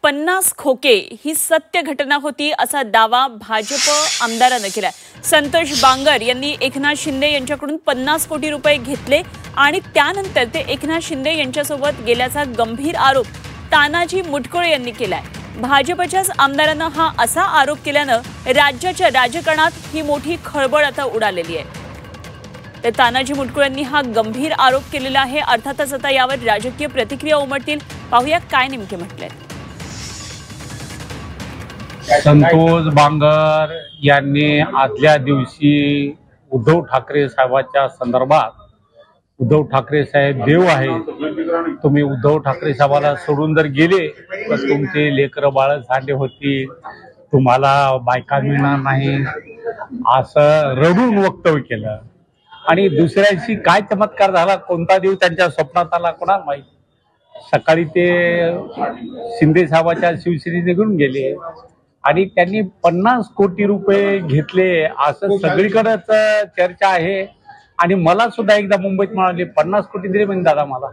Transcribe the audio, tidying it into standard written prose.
50 खोके ही सत्य घटना होती असा दावा भाजप आमदाराने केलाय। संतोष बांगर यांनी एकनाथ शिंदे यांच्याकडून 50 कोटी रुपये घेतले आणि त्यानंतर ते एकनाथ शिंदे यांच्यासोबत गेल्याचा गंभीर आरोप तानाजी मुटकुळे यांनी केलाय। भाजपच्याच आमदारांना हा असा आरोप केल्यानं राज्याच्या राजकारणात ही मोठी खळबळ आता उडालेली आहे। तर तानाजी मुटकुळेंनी हा गंभीर आरोप केलेला आहे। अर्थातच आता यावर राजकीय प्रतिक्रिया उमटतील। पाहूया काय नेमके म्हटले। संतोष बांगर यांनी आदल्या दिवशी उद्धव ठाकरे साहेबांच्या संदर्भात, उद्धव ठाकरे साहेब देव आहे, तुम्ही उद्धव ठाकरे साहेबाला सोडून जर गेले तर तुमचे लेकरं बाळ झाले होती, तुम्हाला बायका मिळणार नाही असं रडून वक्तव्य केलं। आणि दुसऱ्याशी काय चमत्कार झाला, कोणता देव त्यांच्या स्वप्नात आला कोणाला माहिती। सकाळी ते शिंदे साहेबांच्या शिवसेनेत निघून गेले आणि त्यांनी 50 कोटी रुपये घेतले असं सगळीकडेच चर्चा आहे। आणि मला सुद्धा एकदा मुंबईत म्हणाले 50 कोटी दिले म्हणजे दादा मला